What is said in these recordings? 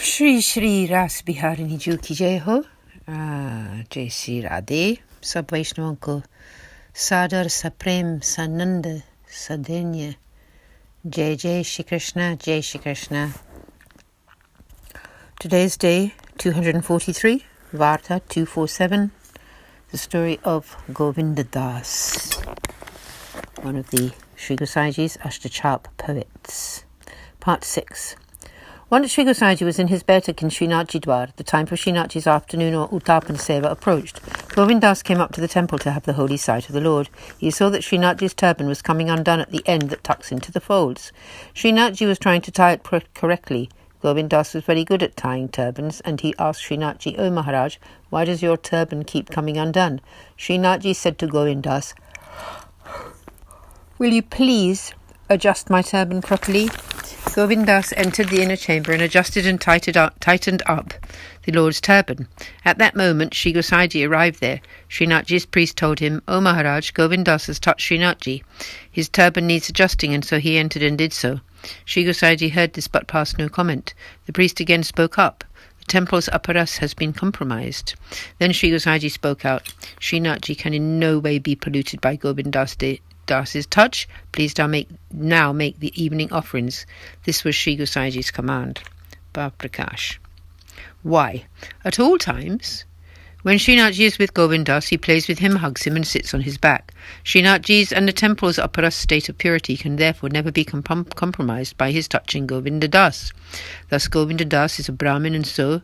Shri Shri Ras Biharini Ju Ki Jai Ho. Jai Shri Radhe. Sab Vaishnav ko Sadar Saprem Sananda Sadenya. Jai Jai Shri Krishna, Jai Shri Krishna. Today's day 243, Varta 247. The story of Govind Das, one of the Sri Gosaiji's Ashtachap poets. Part 6. Once Sri Gosaiji was in his Baitak in Srinathji Dwar. The time for Srinathji's afternoon or Uttapan Seva approached. Govind Das came up to the temple to have the holy sight of the Lord. He saw that Srinathji's turban was coming undone at the end that tucks into the folds. Srinathji was trying to tie it correctly. Govind Das was very good at tying turbans, and he asked Srinathji, "O Maharaj, why does your turban keep coming undone?" Srinathji said to Govind Das, "Will you please adjust my turban properly?" Govind Das entered the inner chamber and adjusted and tightened up the Lord's turban. At that moment, Sri Gosaiji arrived there. Srinathji's priest told him, "O Maharaj, Govind Das has touched Srinathji. His turban needs adjusting," and so he entered and did so. Sri Gosaiji heard this but passed no comment. The priest again spoke up. "The temple's apparas has been compromised." Then Sri Gosaiji spoke out. "Srinathji can in no way be polluted by Govind Das's touch. Please now make the evening offerings." This was Sri Gosaiji's command. Prakash. Why? At all times, when Srinathji is with Govind Das, he plays with him, hugs him, and sits on his back. Srinathji's and the temple's apparas state of purity can therefore never be compromised by his touching Govind Das. Thus Govind Das is a Brahmin, and so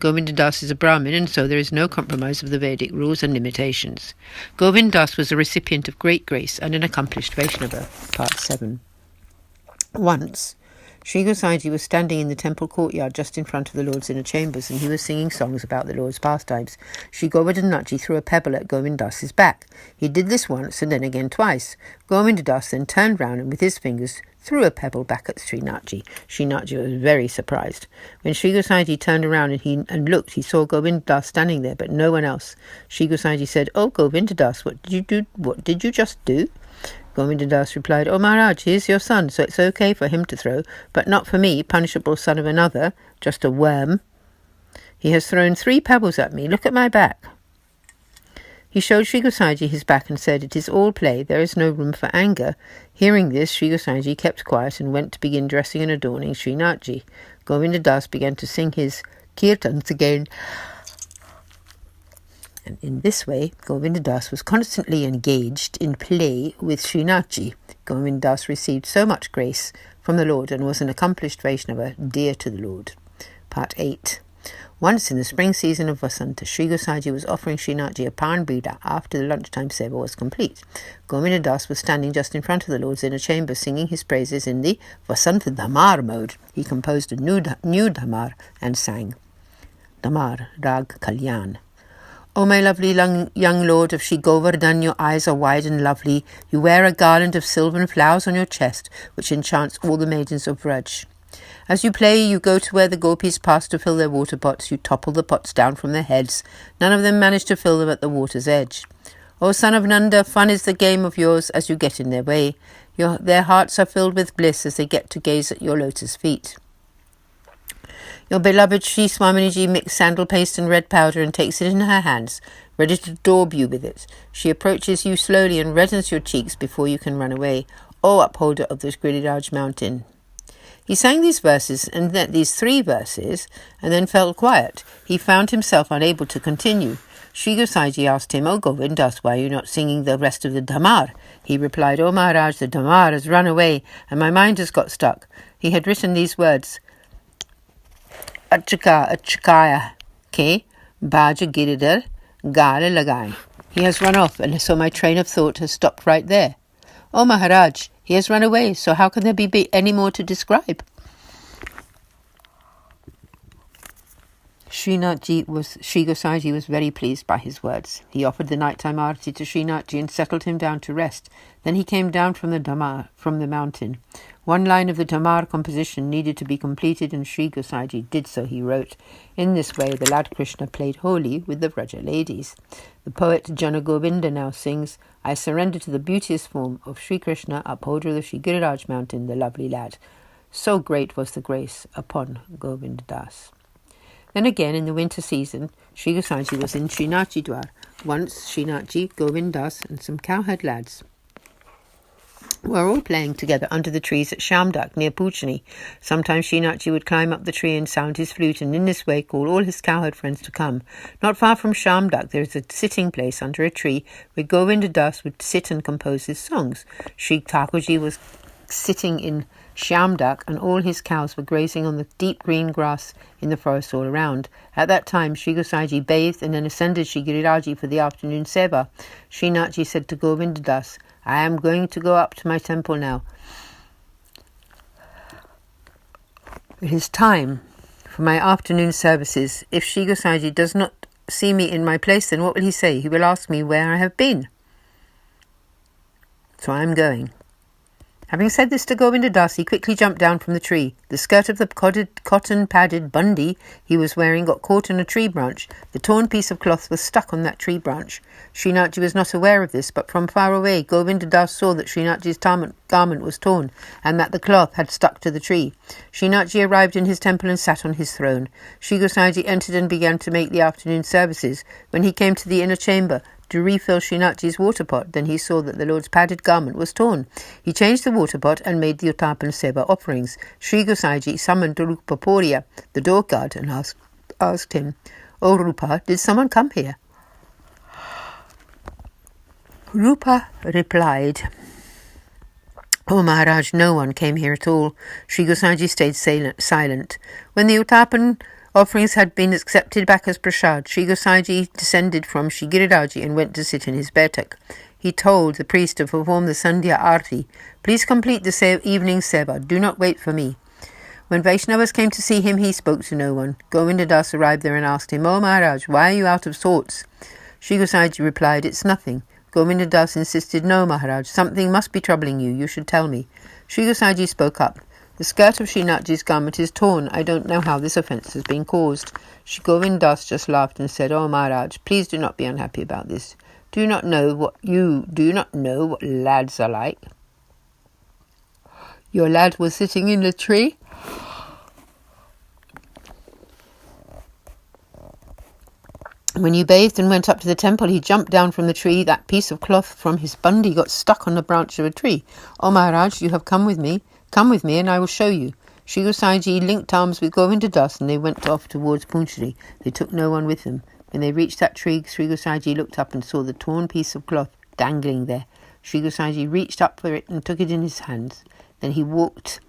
Govind Das is a Brahmin, and so there is no compromise of the Vedic rules and limitations. Govind Das was a recipient of great grace and an accomplished Vaishnava. Part 7. Once, Sri Gosaiji was standing in the temple courtyard just in front of the Lord's inner chambers, and he was singing songs about the Lord's pastimes. Sri Govardhanaji threw a pebble at Govind Das's back. He did this once and then again twice. Govind Das then turned round and with his fingers threw a pebble back at Srinathji. Srinathji was very surprised. When Sri Gosaiji turned around and looked, he saw Govind Das standing there, but no one else. Sri Gosaiji said, "Oh, Govind Das, what did you do? What did you just do?" Govind Das replied, "Oh Maharaj, he is your son, so it's okay for him to throw, but not for me, punishable son of another, just a worm. He has thrown 3 pebbles at me. Look at my back." He showed Sri Gosaiji his back and said, "It is all play. There is no room for anger." Hearing this, Sri Gosaiji kept quiet and went to begin dressing and adorning Srinathji. Govind Das began to sing his kirtans again. And in this way, Govind Das was constantly engaged in play with Srinathji. Govind Das received so much grace from the Lord and was an accomplished Vaishnava, dear to the Lord. Part 8. Once in the spring season of Vasanta, Sri Gosaiji was offering Srinathji a pan brida after the lunchtime seva was complete. Govind Das was standing just in front of the Lord's inner chamber, singing his praises in the Vasanta Dhamar mode. He composed a new Dhamar and sang Dhamar Rag Kalyan. "O my lovely young lord of Sri Govardhan, your eyes are wide and lovely. You wear a garland of silver and flowers on your chest, which enchants all the maidens of Vraja. As you play, you go to where the gopis pass to fill their water pots. You topple the pots down from their heads. None of them manage to fill them at the water's edge. O son of Nanda, fun is the game of yours as you get in their way. Their hearts are filled with bliss as they get to gaze at your lotus feet. Your beloved Sri Swaminiji mixes sandal paste and red powder and takes it in her hands, ready to daub you with it. She approaches you slowly and reddens your cheeks before you can run away. O upholder of the Giriraj mountain." He sang these 3 verses, and then fell quiet. He found himself unable to continue. Sri Gosaiji asked him, "O Govind Das, why are you not singing the rest of the Dhamar?" He replied, "O Maharaj, the Dhamar has run away, and my mind has got stuck." He had written these words, "Achakaya ke baja giridar gala lagai." He has run off, and so my train of thought has stopped right there. "O Maharaj, he has run away, so how can there be any more to describe?" Sri Gosaiji was very pleased by his words. He offered the nighttime arati to Srinathji and settled him down to rest. Then he came down from the mountain. One line of the Dhamar composition needed to be completed, and Sri Gosaiji did so. He wrote, "In this way the lad Krishna played holy with the Vraja ladies." The poet Jana Govinda now sings, "I surrender to the beauteous form of Sri Krishna, upholder of the Sri Giriraj mountain, the lovely lad." So great was the grace upon Govind Das. Then again, in the winter season, Sri Gosaiji was in Srinathji Dwar. Once Srinathji, Govind Das and some cowherd lads were all playing together under the trees at Shamdak near Pujani. Sometimes Srinathji would climb up the tree and sound his flute, and in this way call all his cowherd friends to come. Not far from Shamdak there is a sitting place under a tree where Govind Das would sit and compose his songs. Sri Thakurji was sitting in Shamdak, and all his cows were grazing on the deep green grass in the forest all around. At that time, Sri Gosaiji bathed and then ascended Sri Giriraji for the afternoon seva. Srinathji said to Govind Das, "I am going to go up to my temple now. It is time for my afternoon services. If Sri Gosaiji does not see me in my place, then what will he say? He will ask me where I have been. So I am going." Having said this to Govinda Das, he quickly jumped down from the tree. The skirt of the cotton-padded bundi he was wearing got caught in a tree branch. The torn piece of cloth was stuck on that tree branch. Srinathji was not aware of this, but from far away Govinda Das saw that Srinathji's garment was torn and that the cloth had stuck to the tree. Srinathji arrived in his temple and sat on his throne. Sri Gosaiji entered and began to make the afternoon services. When he came to the inner chamber to refill Srinathji's water pot, then he saw that the Lord's padded garment was torn. He changed the water pot and made the Uttapan Seva offerings. Sri Gosaiji summoned Rupa Porya, the door guard, and asked him, "O Rupa, did someone come here?" Rupa replied, "Oh Maharaj, no one came here at all." Sri Gosaiji stayed silent. When the Uttapan offerings had been accepted back as prasad, Sri Gosaiji descended from Sri Giriraji and went to sit in his betak. He told the priest to perform the Sandhya Arti. "Please complete the evening seva. Do not wait for me." When Vaishnavas came to see him, he spoke to no one. Govinda Das arrived there and asked him, "Oh Maharaj, why are you out of sorts?" Sri Gosaiji replied, "It's nothing." Govinda Das insisted, "No Maharaj, something must be troubling you. You should tell me." Sri Gosaiji spoke up. "The skirt of Srinathji's garment is torn. I don't know how this offence has been caused." Sri Govind Das just laughed and said, "Oh Maharaj, please do not be unhappy about this. Do you not know what lads are like? Your lad was sitting in the tree. When you bathed and went up to the temple, he jumped down from the tree. That piece of cloth from his bundi got stuck on the branch of a tree. Oh Maharaj, you have come with me. Come with me and I will show you." Sri Gosaiji linked arms with Govinda Das and they went off towards Punchari. They took no one with them. When they reached that tree, Sri Gosaiji looked up and saw the torn piece of cloth dangling there. Sri Gosaiji reached up for it and took it in his hands. Then he walked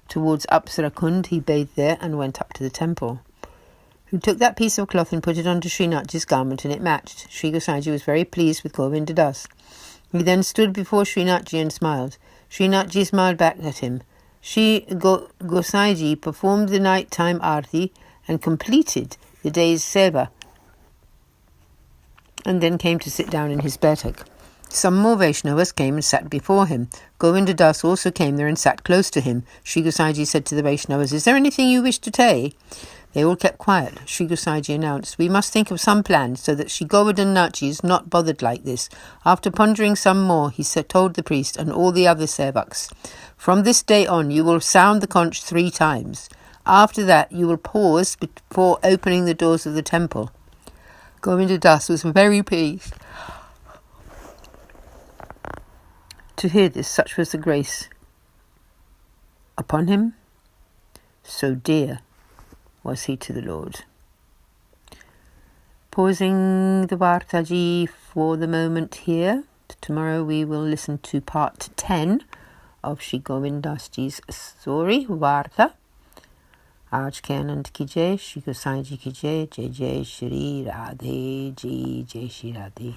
towards Apsara Kund. He bathed there and went up to the temple. He took that piece of cloth and put it onto Srinathji's garment, and it matched. Sri Gosaiji was very pleased with Govinda Das. He then stood before Srinathji and smiled. Srinathji smiled back at him. Sri Gosaiji performed the night-time arti and completed the day's seva, and then came to sit down in his betak. Some more Vaishnavas came and sat before him. Govinda Das also came there and sat close to him. Sri Gosaiji said to the Vaishnavas, "Is there anything you wish to say?" They all kept quiet. Sri Gosaiji announced, "We must think of some plan so that Sri Govardhan Nathji is not bothered like this." After pondering some more, he told the priest and all the other sevaks, "From this day on, you will sound the conch 3 times. After that, you will pause before opening the doors of the temple." Govinda Das was very pleased to hear this. Such was the grace upon him. So dear was he to the Lord. Pausing the Vartaji for the moment here. Tomorrow we will listen to part 10 of Shri Govind Das Ji's story, Varta. आज के आनंद की जय, श्री गोसाई जी की जय, जय जय श्री राधे जी, जय श्री राधे।